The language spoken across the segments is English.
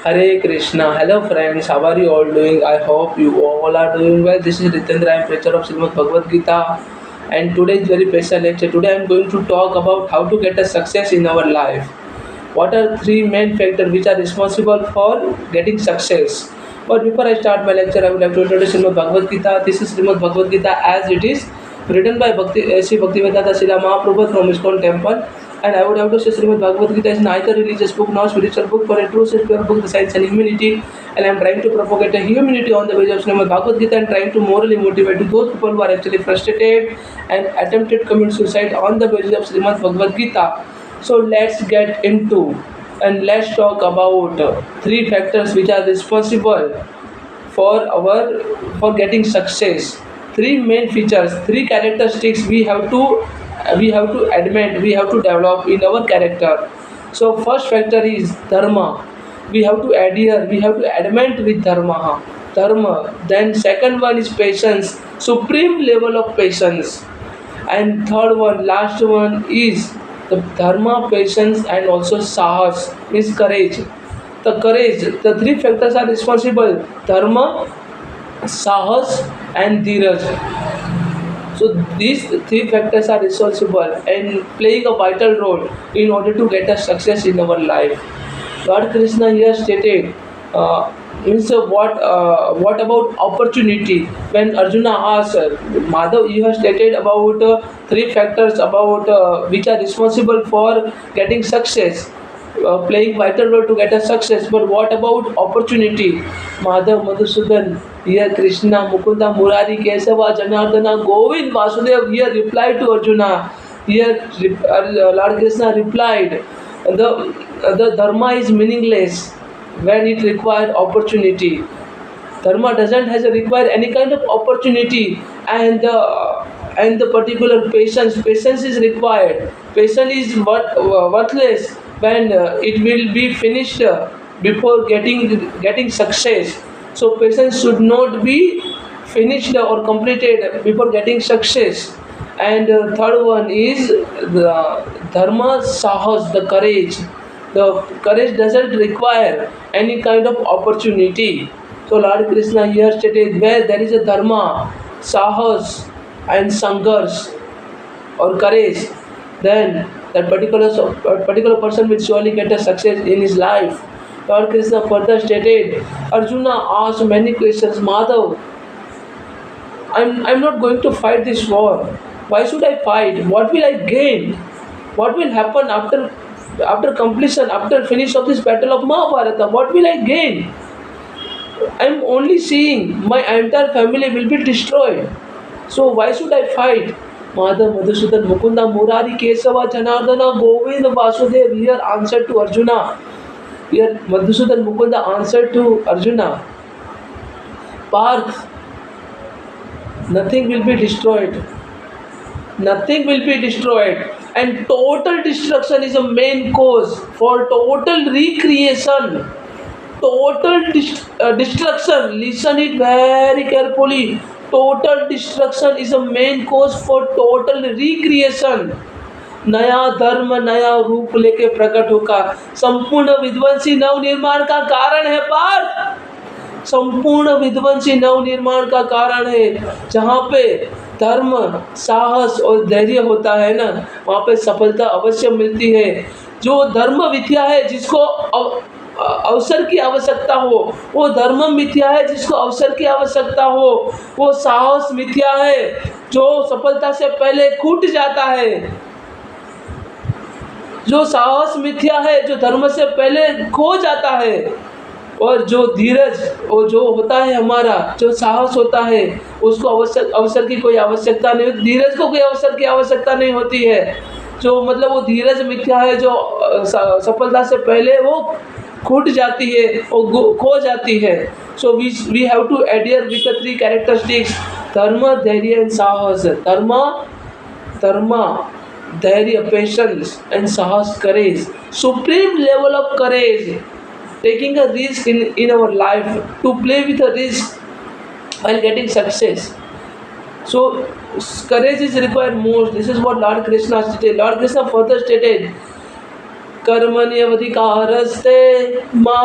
Hare Krishna. Hello friends, how are you all doing? I hope you all are doing well. This is Ritendra, I am preacher of Srimad Bhagavad Gita, and today is very special lecture. Today I am going to talk about how to get a success in our life. What are three main factors which are responsible for getting success? But before I start my lecture, I would like to introduce Srimad Bhagavad Gita. This is Srimad Bhagavad Gita as it is written by Sri Bhaktivedanta Srila Mahaprabhu from ISKCON temple. And I would have to say Srimad Bhagavad Gita is neither religious book nor spiritual book, for a true spiritual book, the science and humanity. And I am trying to propagate a humanity on the basis of Srimad Bhagavad Gita and trying to morally motivate those people who are actually frustrated and attempted to commit suicide on the basis of Srimad Bhagavad Gita. So let's get into and let's talk about three factors which are responsible for getting success. Three main features, three characteristics we have to admit, we have to develop in our character. So first factor is dharma. We have to adhere, we have to admit with dharma. Then second one is patience, supreme level of patience. And third one, last one is the dharma, patience, and also sahas, means courage. The courage, the three factors are responsible: dharma, sahas, and dheeraj. So these three factors are responsible and playing a vital role in order to get a success in our life. Lord Krishna here stated, means what about opportunity? When Arjuna asked, Madhav, you have stated about three factors about which are responsible for getting success, playing vital role to get a success. But what about opportunity? Madhav, Madhusudan, here Krishna, Mukunda, Murari, Kesava, Janardana, Govind, Vasudev here replied to Arjuna. Here Lord Krishna replied, the dharma is meaningless when it requires opportunity. Dharma doesn't has a require any kind of opportunity, and the particular patience is required. Patience is worthless when it will be finished before getting success. So patience should not be finished or completed before getting success. And third one is the dharma, sahas, the courage. The courage doesn't require any kind of opportunity. So Lord Krishna here stated, where there is a dharma, sahas, and sanghars or courage, then that particular person will surely get a success in his life. Lord Krishna further stated, Arjuna asked many questions. Madhav, I'm not going to fight this war. Why should I fight? What will I gain? What will happen after completion, after finish of this battle of Mahabharata? What will I gain? I'm only seeing my entire family will be destroyed. So why should I fight? Madhav, Madhusudan, Mukunda, Murari, Kesava, Janardana, Govind, Vasudev here answered to Arjuna. Here Madhusudan Mukunda answered to Arjuna. Parth, nothing will be destroyed. Nothing will be destroyed. And total destruction is a main cause for total recreation. Destruction, listen it very carefully. Total destruction is a main cause for total recreation. नया धर्म नया रूप लेके प्रकट होगा, संपूर्ण विध्वंसी नव निर्माण का कारण है पार्थ। संपूर्ण विध्वंसी नव निर्माण का कारण है। जहाँ पे धर्म, साहस और धैर्य होता है ना, वहाँ पे सफलता अवश्य मिलती है। जो धर्म मिथ्या है, जिसको अवसर की आवश्यकता हो, वो धर्म मिथ्या है जिसको अवसर की आवश्यकता हो। वो साहस मिथ्या है जो सफलता से पहले छूट जाता है। जो साहस मिथ्या है जो धर्म से पहले खो जाता है। और जो धीरज, वो जो होता है हमारा, जो साहस होता है, उसको अवसर की कोई आवश्यकता नहीं होती। धीरज को कोई अवसर की आवश्यकता नहीं होती है। जो मतलब वो धीरज मिथ्या है जो सफलता से पहले वो छूट जाती है, वो खो जाती है। So we have to adhere with the three characteristics, dharma, dhairya and साहस। धर्म, धैर्य, patience, and sahas, courage, supreme level of courage, taking a risk in our life, to play with a risk while getting success. So courage is required most. This is what Lord Krishna stated. Lord Krishna further stated, कर्मण्यवधिकारस्ते मा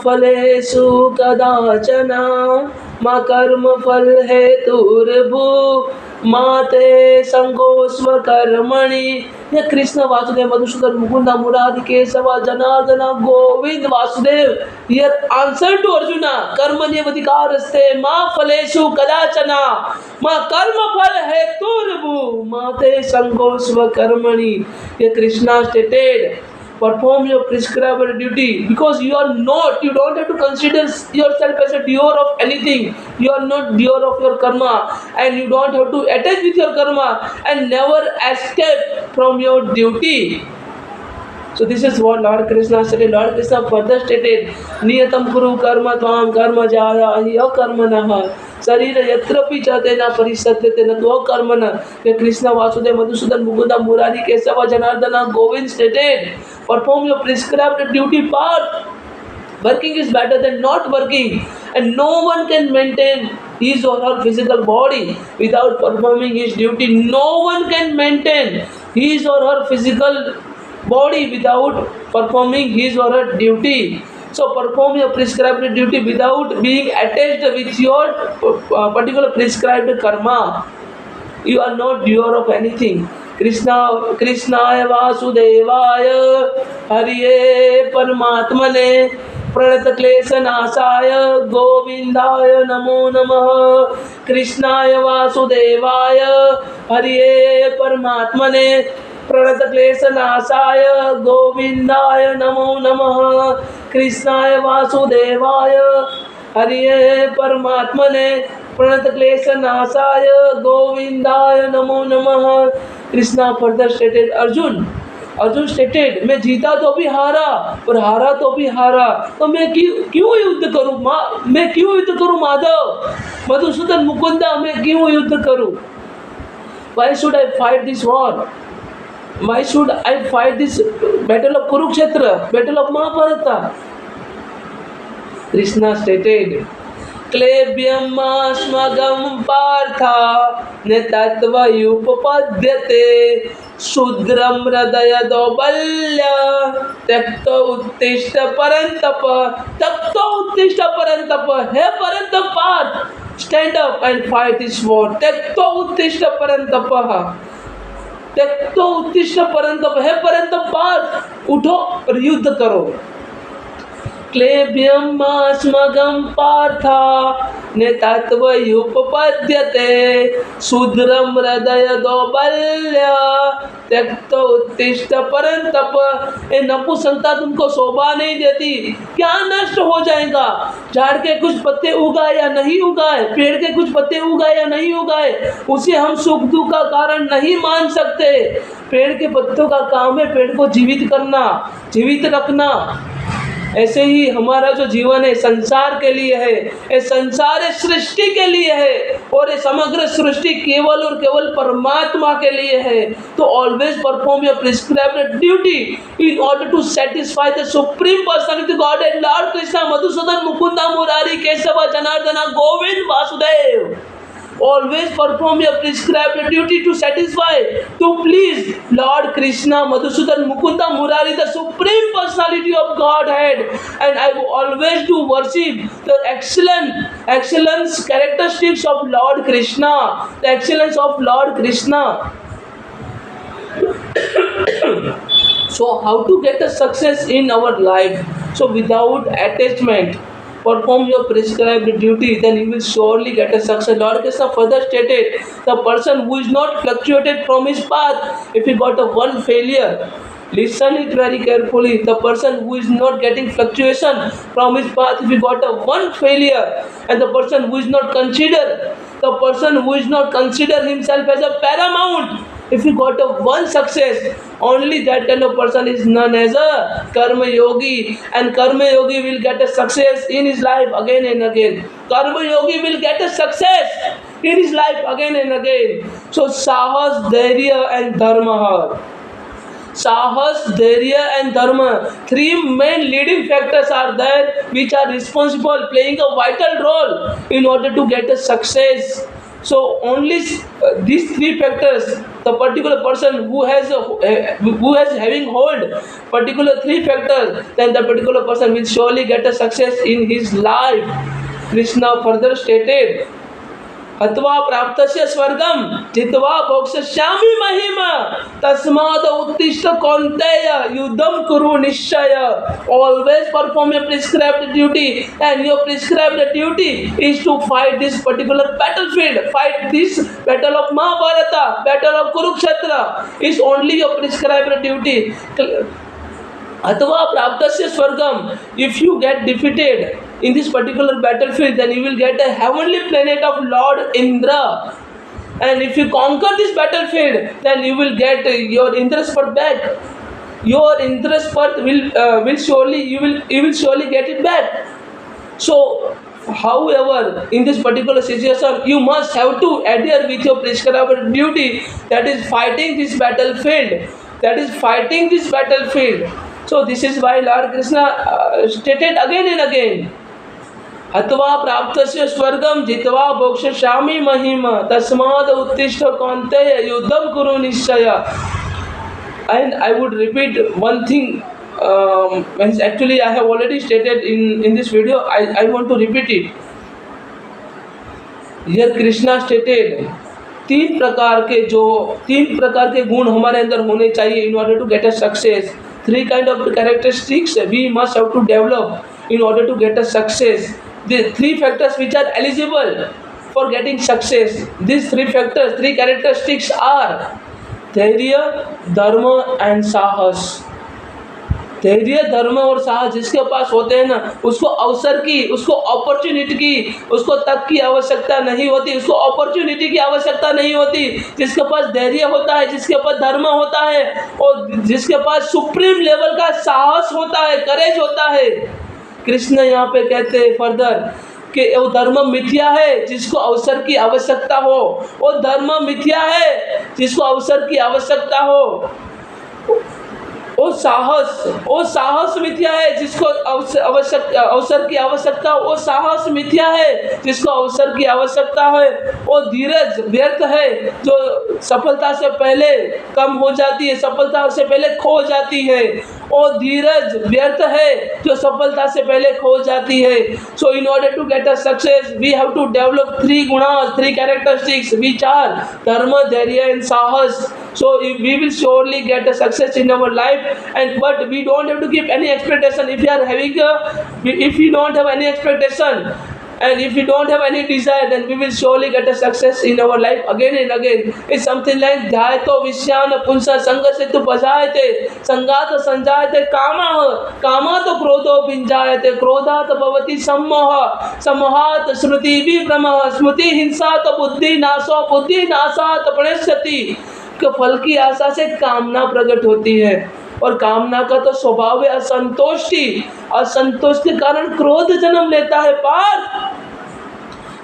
फलेषु कदाचन मा कर्मफल हेतुर्भु मा ते संगोस्व कर्मणि। ये Krishna Vasudev Madhusudan Mukund Murari Keshav Janardan Govind Vasudev, here answer to Arjuna, कर्मण्यवधिकारस्ते मा फलेषु कदाचन मा कर्मफल हेतुर्भु मा ते संगोस्व कर्मणि। ये Krishna stated, perform your prescribed duty, because you don't have to consider yourself as a doer of anything. You are not doer of your karma, and you don't have to attach with your karma and never escape from your duty. So this is what Lord Krishna stated. Lord Krishna further stated, niyatam kuru karma tvam karma jaya hi akarmanah शरीर यत्रपि चाहते न परिसत्यते न तो कर्मण। ये Krishna Vasudev Madhusudan Mukund Murari Keshav Janardan Govind stated, perform your prescribed duty part. Working is better than not working, and no one can maintain his or her physical body without performing his duty. No one can maintain his or her physical body without performing his or her duty. So perform your prescribed duty without being attached with your particular prescribed karma. You are not doer of anything. कृष्णाय वासुदेवाय हरिये परमात्मने प्रणत क्लेश नाशाय गोविंदाय नमो नमः। कृष्णाय वासुदेवाय हरिये परमात्मने प्रणत क्लेश नाशाय गोविंदाय नमो नमः। कृष्णाय वासुदेवाय हरिये परमात्मने प्रणत क्लेश नाशाय गोविंदाय नमो नमः। Krishna further stated, Arjun stated, मैं जीता तो भी हारा और हारा तो भी हारा, तो मैं क्यों युद्ध करूं? मैं क्यों युद्ध करूं माधव, मधुसूदन मुकुंदा, मैं क्यों युद्ध करूं? Why should I fight this war? Why should I fight this battle of Kurukshetra, battle of Mahabharata? Krishna stated, क्लेब्यम अस्मगम Partha न तत्त्वयुपपद्यते शूद्रम हृदय दौर्बल्य त्यक्तो उत्तिष्ठ परंतप। त्यक्तो उत्तिष्ठ परंतप, हे परंतप Partha, stand up and fight this war. त्यक्तो उत्तिष्ठ परंतप, त्यक्तो उत्तिष्ठ परंतप, हे परंतप पार्थ, उठो और युद्ध करो। क्लेब्यम अस्मगम पार्था न तत्त्वयुपपद्यते शूद्रम हृदय दौर्बल्य त्यक्तो उत्तिष्ठ परंतप। ए नपुंसकता तुमको शोभा नहीं देती, क्या नष्ट हो जाएगा? झाड़ के कुछ पत्ते उगाए या नहीं उगाए, पेड़ के कुछ पत्ते उगाए या नहीं उगाए, उसे हम सुख दुख का कारण नहीं मान सकते। पेड़ के पत्तों का काम है पेड़ को जीवित करना, जीवित रखना। ऐसे ही हमारा जो जीवन है संसार के लिए है, ये संसार सृष्टि के लिए है, और ये समग्र सृष्टि केवल और केवल परमात्मा के लिए है। तो always perform your prescribed duty in order to satisfy the supreme personality god and lord Krishna Madhusudan Mukunda Murari Keshav Janardan Govind Vasudev. Always perform your prescribed duty to satisfy, to please Lord Krishna, Madhusudan, Mukunda, Murari, the Supreme Personality of Godhead, and I will always do worship the excellence characteristics of Lord Krishna, the excellence of Lord Krishna. So how to get a success in our life? So without attachment, perform your prescribed duty, then you will surely get a success. Lord Krishna further stated, the person who is not fluctuated from his path, if he got a one failure, listen it very carefully, the person who is not getting fluctuation from his path, if he got a one failure, and the person who is not consider himself as a paramount, if he got a one success, only that kind of person is known as a karma yogi, and karma yogi will get a success in his life again and again. Karma yogi will get a success in his life again and again. So sahas, dhairya and dharma. Sahas, dhairya and dharma, three main leading factors are there which are responsible, playing a vital role in order to get a success. So only these three factors the particular person who has having hold particular three factors, then the particular person will surely get a success in his life. Krishna further stated, हत्वा प्राप्तस्य स्वर्गम जित्वा भोक्ष्यामि महिमा तस्मात् उत्तिष्ठ कौन्तेय युद्धम कुरु निश्चय. Always perform your prescribed duty, and your prescribed duty is to fight this particular battlefield, fight this battle of Mahabharata, battle of Kurukshetra is only your prescribed duty. Atva praptasya swargam, if you get defeated in this particular battlefield, then you will get a heavenly planet of Lord Indra. And if you conquer this battlefield, then you will get your Indra's birth back. Your Indra's birth will surely you will surely get it back. So, however, in this particular situation, you must have to adhere with your prescribed duty, that is fighting this battlefield. That is fighting this battlefield. So this is why Lord Krishna stated again and again, हत्वा प्राप्तस्य स्वर्गम जित्वा भोक्ष्यामि महिमा तस्माद् उत्तिष्ठ कौन्तेय युद्धम कुरु निश्चय. And I would repeat one thing, actually I have already stated in this video. I want to repeat it. Here Krishna stated तीन प्रकार के गुण हमारे अंदर होने चाहिए in order to get a success. Three kind of characteristics we must have to develop in order to get a success. The three factors which are eligible for getting success. These three characteristics are धैर्य, धर्म and साहस. धैर्य, धर्म और साहस जिसके पास होते हैं ना, उसको अवसर की, उसको अपॉर्चुनिटी की, उसको तक की आवश्यकता नहीं होती, उसको अपॉर्चुनिटी की आवश्यकता नहीं होती. जिसके पास धैर्य होता है, जिसके पास धर्म होता है और जिसके पास सुप्रीम लेवल का साहस होता है, करेज होता है. कृष्ण यहाँ पे कहते हैं फर्दर कि वो धर्म मिथ्या है जिसको अवसर की आवश्यकता हो, वो धर्म मिथ्या है जिसको अवसर की आवश्यकता हो. वो साहस मिथ्या है जिसको अवसर की आवश्यकता, वो साहस मिथ्या है जिसको अवसर की आवश्यकता है. वो धीरज व्यर्थ है जो सफलता से पहले कम हो जाती है, सफलता से पहले खो जाती है. वो धीरज व्यर्थ है जो सफलता से पहले खो जाती है. So in order to get a success we have to develop three गुणास, थ्री कैरेक्टरिस्टिक्स which are धर्म, धैर्य and साहस. So we will surely get a success in our life, but we don't have to keep any expectation. If we don't have any expectation and if we don't have any desire, then we will surely get a success in our life again and again. It's something like ध्यायतो विषयान पुंसा संगसेतु बजायते संगात संजायते कामात क्रोधो भिंजायते क्रोधात भवति सम्मोह सम्मोहात स्मृति विभ्रमः स्मृति हिंसात बुद्धि नाशात प्रणश्यति. फल की आशा से कामना प्रकट होती है और कामना का तो स्वभाव है असंतोषी. असंतोष के कारण क्रोध जन्म लेता है,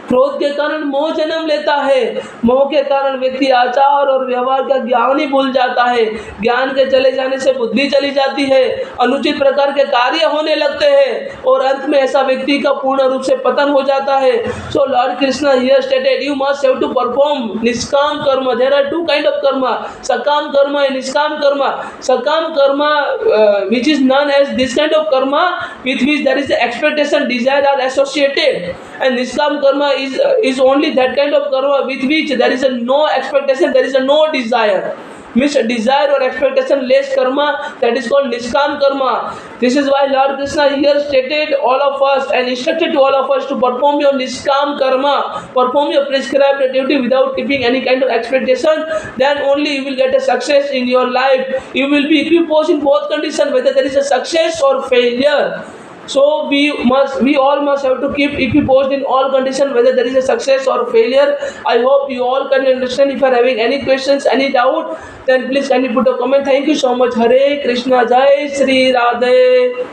क्रोध के कारण मोह जन्म लेता है, मोह के कारण व्यक्ति आचार और व्यवहार का ज्ञान ही भूल जाता है, ज्ञान के चले जाने से बुद्धि चली जाती है, अनुचित प्रकार के कार्य होने लगते हैं और अंत में ऐसा व्यक्ति का पूर्ण रूप से पतन हो जाता है. So Lord Krishna here stated you must have to perform nishkam karma. There are two kind of karma, sakam कर्म एंड निष्काम कर्म. सकाम कर्म which is known as this kind of karma with which there is expectation, desire are associated, and niskam karma is only that kind of karma with which there is no expectation, there is no desire. Means desire or expectation less karma, that is called niskam karma. This is why Lord Krishna here stated all of us and instructed to all of us to perform your niskam karma, perform your prescribed duty without keeping any kind of expectation. Then only you will get a success in your life. You will be equiposed in both conditions, whether there is a success or failure. So we all must have to keep equiposed in all conditions, whether there is a success or failure. I hope you all can understand. If you are having any questions, any doubt, then please kindly put a comment. Thank you so much. Hare Krishna, Jai Shri Radhe.